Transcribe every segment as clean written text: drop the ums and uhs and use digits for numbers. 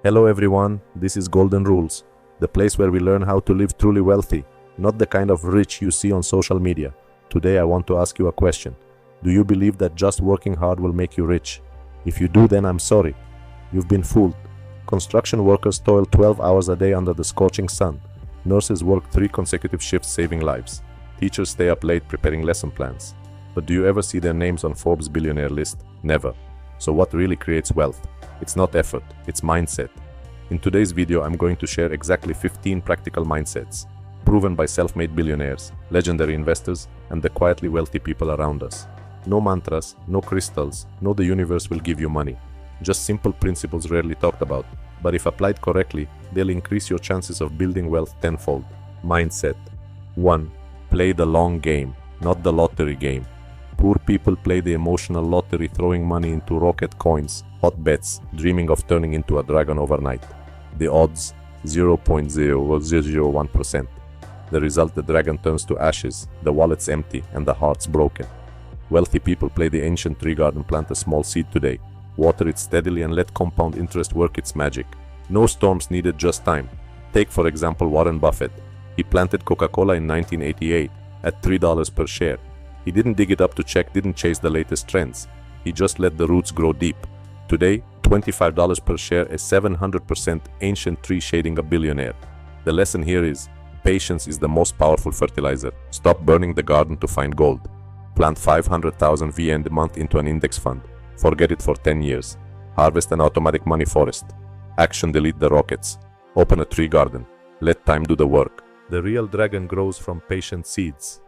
Hello everyone, this is Golden Rules, the place where we learn how to live truly wealthy, not the kind of rich you see on social media. Today I want to ask you a question. Do you believe that just working hard will make you rich? If you do, then I'm sorry. You've been fooled. Construction workers toil 12 hours a day under the scorching sun. Nurses work 3 consecutive shifts saving lives. Teachers stay up late preparing lesson plans. But do you ever see their names on Forbes' billionaire list? Never. So what really creates wealth? It's not effort, it's mindset. In today's video, I'm going to share exactly 15 practical mindsets, proven by self-made billionaires, legendary investors, and the quietly wealthy people around us. No mantras, no crystals, no the universe will give you money. Just simple principles rarely talked about, but if applied correctly, they'll increase your chances of building wealth tenfold. Mindset 1. Play the long game, not the lottery game. Poor people play the emotional lottery, throwing money into rocket coins, hot bets, dreaming of turning into a dragon overnight. The odds 0.0001%. The result, the dragon turns to ashes, the wallet's empty, and the heart's broken. Wealthy people play the ancient tree garden, plant a small seed today, water it steadily, and let compound interest work its magic. No storms needed, just time. Take for example Warren Buffett. He planted Coca-Cola in 1988 at $3 per share. He didn't dig it up to check, didn't chase the latest trends. He just let the roots grow deep. Today, $25 per share, a 700% ancient tree shading a billionaire. The lesson here is, patience is the most powerful fertilizer. Stop burning the garden to find gold. Plant 500,000 VN a month into an index fund. Forget it for 10 years. Harvest an automatic money forest. Action, delete the rockets. Open a tree garden. Let time do the work. The real dragon grows from patient seeds.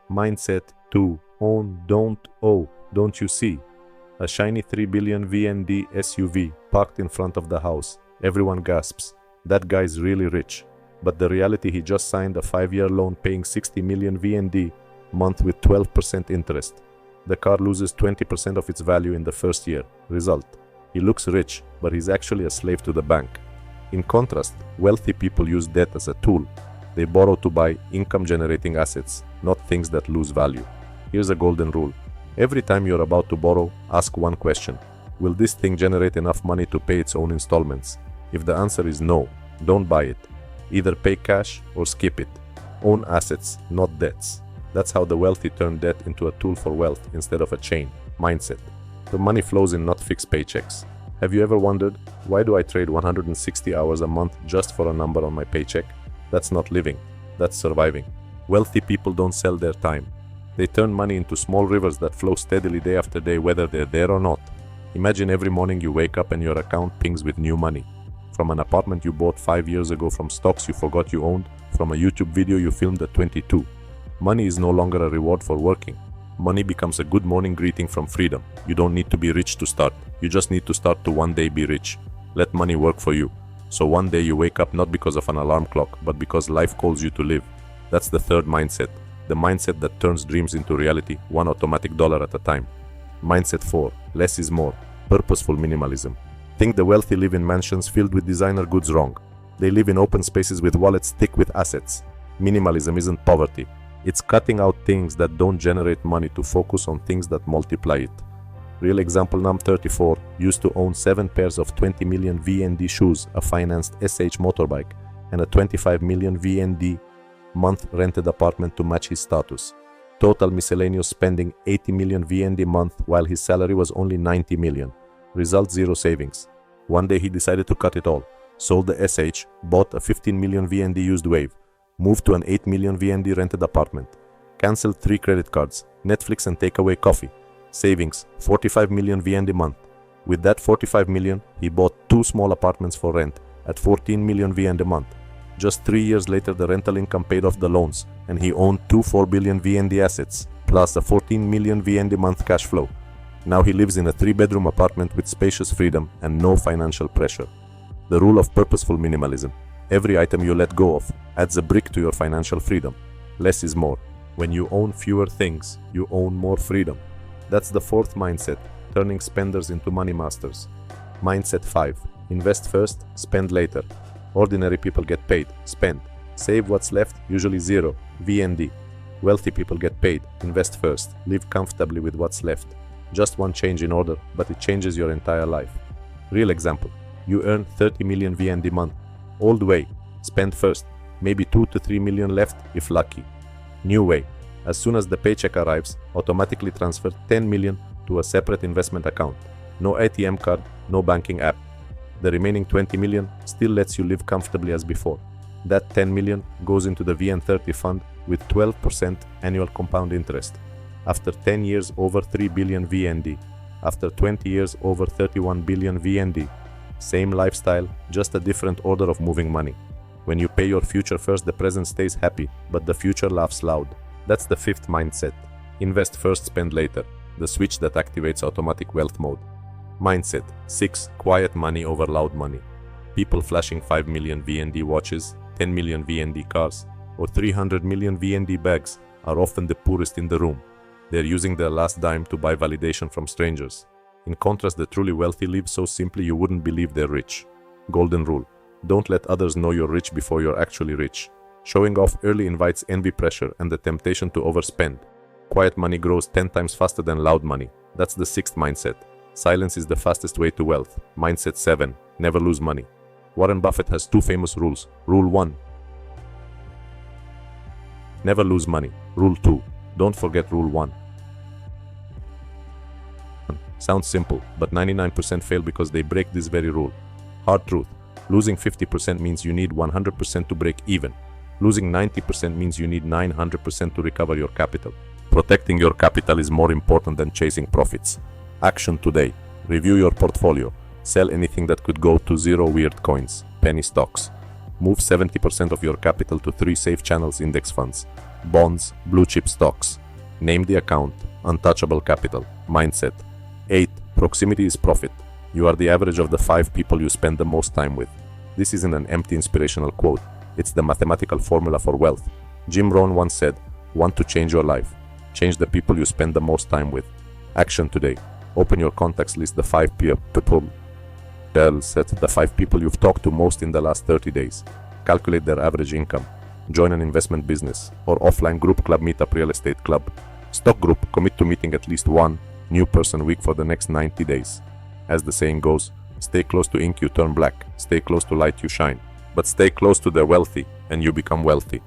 Mindset 2. Own, don't owe. Don't you see? A shiny 3 billion VND SUV parked in front of the house. Everyone gasps. That guy's really rich. But the reality, he just signed a 5-year loan paying 60 million VND month with 12% interest. The car loses 20% of its value in the first year. Result: he looks rich, but he's actually a slave to the bank. In contrast, wealthy people use debt as a tool. They borrow to buy income-generating assets, not things that lose value. Here's a golden rule. Every time you're about to borrow, ask one question. Will this thing generate enough money to pay its own installments? If the answer is no, don't buy it. Either pay cash or skip it. Own assets, not debts. That's how the wealthy turn debt into a tool for wealth instead of a chain. Mindset. The money flows in, not fixed paychecks. Have you ever wondered, why do I trade 160 hours a month just for a number on my paycheck? That's not living, that's surviving. Wealthy people don't sell their time. They turn money into small rivers that flow steadily day after day, whether they're there or not. Imagine every morning you wake up and your account pings with new money. From an apartment you bought 5 years ago, from stocks you forgot you owned, from a YouTube video you filmed at 22. Money is no longer a reward for working. Money becomes a good morning greeting from freedom. You don't need to be rich to start. You just need to start to one day be rich. Let money work for you. So one day you wake up not because of an alarm clock, but because life calls you to live. That's the third mindset. The mindset that turns dreams into reality, one automatic dollar at a time. Mindset 4. Less is more. Purposeful minimalism. Think the wealthy live in mansions filled with designer goods? Wrong. They live in open spaces with wallets thick with assets. Minimalism isn't poverty. It's cutting out things that don't generate money to focus on things that multiply it. Real example, Num 34 used to own 7 pairs of 20 million VND shoes, a financed SH motorbike, and a 25 million VND month rented apartment to match his status. Total miscellaneous spending 80 million VND month while his salary was only 90 million. Result: zero savings. One day he decided to cut it all. Sold the SH, bought a 15 million VND used Wave, moved to an 8 million VND rented apartment, cancelled 3 credit cards, Netflix and takeaway coffee. Savings 45 million VND month. With that 45 million, he bought 2 small apartments for rent at 14 million VND month. Just 3 years later, the rental income paid off the loans, and he owned 4 billion VND assets, plus a 14 million VND month cash flow. Now he lives in a 3-bedroom apartment with spacious freedom and no financial pressure. The rule of purposeful minimalism. Every item you let go of adds a brick to your financial freedom. Less is more. When you own fewer things, you own more freedom. That's the 4th mindset, turning spenders into money masters. Mindset 5. Invest first, spend later. Ordinary people get paid, spend. Save what's left, usually zero, VND. Wealthy people get paid, invest first, live comfortably with what's left. Just one change in order, but it changes your entire life. Real example. You earn 30 million VND month. Old way, spend first, maybe 2 to 3 million left if lucky. New way, as soon as the paycheck arrives, automatically transfer 10 million to a separate investment account. No ATM card, no banking app. The remaining 20 million still lets you live comfortably as before. That 10 million goes into the VN30 fund with 12% annual compound interest. After 10 years over 3 billion VND. After 20 years over 31 billion VND. Same lifestyle, just a different order of moving money. When you pay your future first, the present stays happy, but the future laughs loud. That's the fifth mindset. Invest first, spend later. The switch that activates automatic wealth mode. Mindset 6. Quiet money over loud money. People flashing 5 million VND watches, 10 million VND cars, or 300 million VND bags are often the poorest in the room. They're using their last dime to buy validation from strangers. In contrast, the truly wealthy live so simply you wouldn't believe they're rich. Golden rule. Don't let others know you're rich before you're actually rich. Showing off early invites envy, pressure, and the temptation to overspend. Quiet money grows 10 times faster than loud money. That's the sixth mindset. Silence is the fastest way to wealth. Mindset 7. Never lose money. Warren Buffett has two famous rules. Rule 1. Never lose money. Rule 2. Don't forget Rule 1. Sounds simple, but 99% fail because they break this very rule. Hard truth. Losing 50% means you need 100% to break even. Losing 90% means you need 900% to recover your capital. Protecting your capital is more important than chasing profits. Action today. Review your portfolio. Sell anything that could go to zero. Weird coins, penny stocks. Move 70% of your capital to 3 safe channels: index funds, bonds, blue chip stocks. Name the account. Untouchable capital. Mindset 8. Proximity is profit. You are the average of the 5 people you spend the most time with. This isn't an empty inspirational quote. It's the mathematical formula for wealth. Jim Rohn once said, "Want to change your life? Change the people you spend the most time with." Action today. Open your contacts list. The 5 people. Set the 5 people you've talked to most in the last 30 days. Calculate their average income. Join an investment business or offline group club, meetup, real estate club, stock group. Commit to meeting at least one new person a week for the next 90 days. As the saying goes, stay close to ink, you turn black. Stay close to light, you shine. But stay close to the wealthy and you become wealthy.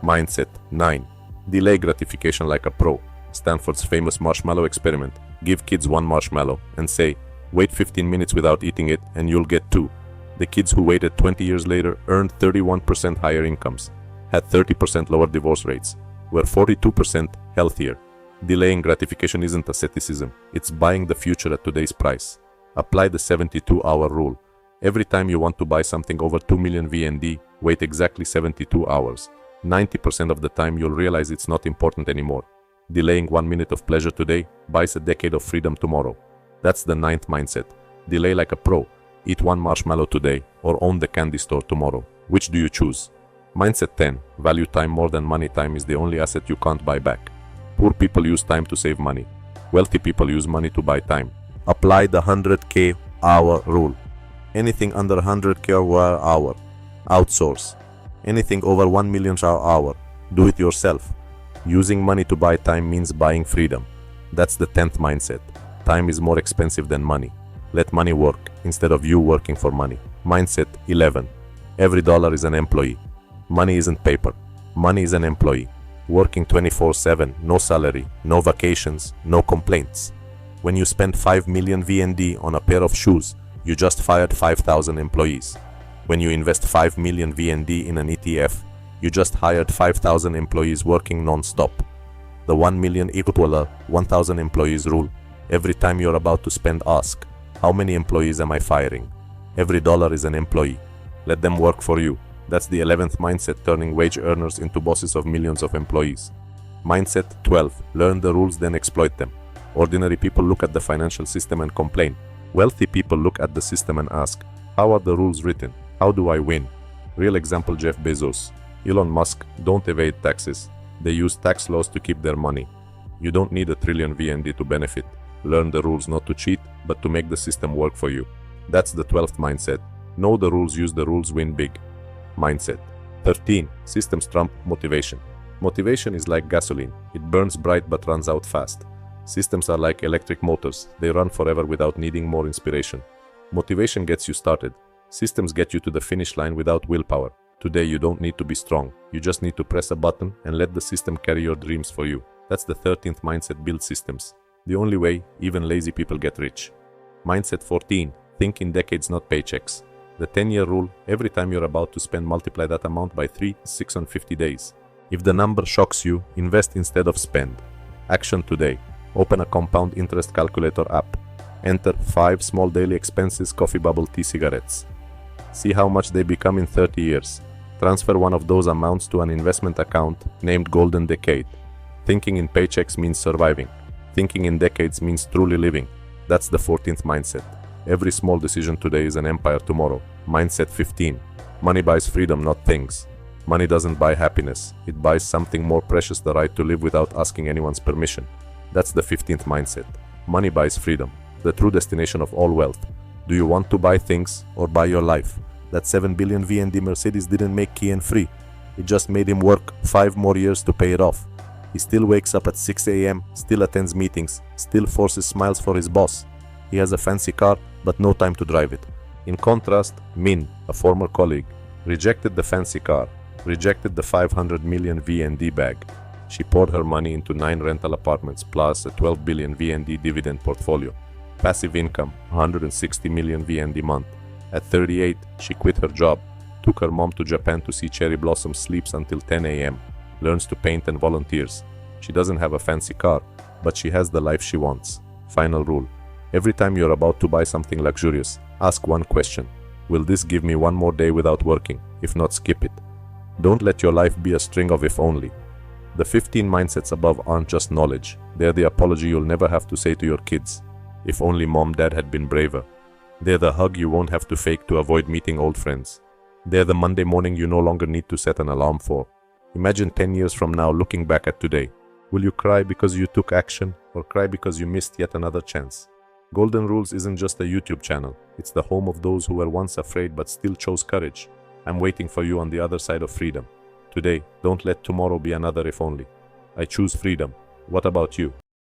Mindset 9. Delay gratification like a pro. Stanford's famous marshmallow experiment. Give kids 1 marshmallow and say, wait 15 minutes without eating it and you'll get 2. The kids who waited 20 years later earned 31% higher incomes, had 30% lower divorce rates, were 42% healthier. Delaying gratification isn't asceticism, it's buying the future at today's price. Apply the 72-hour rule. Every time you want to buy something over 2 million VND, wait exactly 72 hours. 90% of the time you'll realize it's not important anymore. Delaying 1 minute of pleasure today buys a decade of freedom tomorrow. That's the 9th mindset. Delay like a pro. Eat 1 marshmallow today or own the candy store tomorrow. Which do you choose? Mindset 10. Value time more than money. Time is the only asset you can't buy back. Poor people use time to save money. Wealthy people use money to buy time. Apply the 100K hour rule. Anything under 100K hour, outsource. Anything over 1 million hour, do it yourself. Using money to buy time means buying freedom. That's the 10th mindset. Time is more expensive than money. Let money work instead of you working for money. Mindset 11. Every dollar is an employee. Money isn't paper. Money is an employee. Working 24/7, no salary, no vacations, no complaints. When you spend 5 million VND on a pair of shoes, you just fired 5,000 employees. When you invest 5 million VND in an ETF, you just hired 5,000 employees working non-stop. The 1 million equal 1,000 employees rule. Every time you're about to spend, ask, how many employees am I firing? Every dollar is an employee. Let them work for you. That's the 11th mindset, turning wage earners into bosses of millions of employees. Mindset 12. Learn the rules, then exploit them. Ordinary people look at the financial system and complain. Wealthy people look at the system and ask, how are the rules written? How do I win? Real example: Jeff Bezos, Elon Musk don't evade taxes. They use tax laws to keep their money. You don't need a trillion VND to benefit. Learn the rules, not to cheat, but to make the system work for you. That's the 12th mindset. Know the rules, use the rules, win big. Mindset 13. Systems trump motivation. Motivation is like gasoline. It burns bright but runs out fast. Systems are like electric motors. They run forever without needing more inspiration. Motivation gets you started. Systems get you to the finish line without willpower. Today you don't need to be strong. You just need to press a button and let the system carry your dreams for you. That's the 13th mindset: build systems. The only way even lazy people get rich. Mindset 14. Think in decades, not paychecks. The 10-year rule: every time you're about to spend, multiply that amount by 3, 650 days. If the number shocks you, invest instead of spend. Action today. Open a compound interest calculator app. Enter 5 small daily expenses: coffee, bubble tea, cigarettes. See how much they become in 30 years. Transfer one of those amounts to an investment account named Golden Decade. Thinking in paychecks means surviving. Thinking in decades means truly living. That's the 14th mindset. Every small decision today is an empire tomorrow. Mindset 15. Money buys freedom, not things. Money doesn't buy happiness. It buys something more precious: the right to live without asking anyone's permission. That's the 15th mindset. Money buys freedom, the true destination of all wealth. Do you want to buy things or buy your life? That 7 billion VND Mercedes didn't make Kian free. It just made him work 5 more years to pay it off. He still wakes up at 6 a.m., still attends meetings, still forces smiles for his boss. He has a fancy car, but no time to drive it. In contrast, Min, a former colleague, rejected the fancy car, rejected the 500 million VND bag. She poured her money into 9 rental apartments plus a 12 billion VND dividend portfolio. Passive income, 160 million VND month. At 38, she quit her job, took her mom to Japan to see cherry blossoms, sleeps until 10 a.m., learns to paint and volunteers. She doesn't have a fancy car, but she has the life she wants. Final rule. Every time you're about to buy something luxurious, ask one question. Will this give me one more day without working? If not, skip it. Don't let your life be a string of if only. The 15 mindsets above aren't just knowledge. They're the apology you'll never have to say to your kids. If only mom, dad had been braver. They're the hug you won't have to fake to avoid meeting old friends. They're the Monday morning you no longer need to set an alarm for. Imagine 10 years from now looking back at today. Will you cry because you took action, or cry because you missed yet another chance? Golden Rules isn't just a YouTube channel. It's the home of those who were once afraid but still chose courage. I'm waiting for you on the other side of freedom. Today, don't let tomorrow be another if only. I choose freedom. What about you?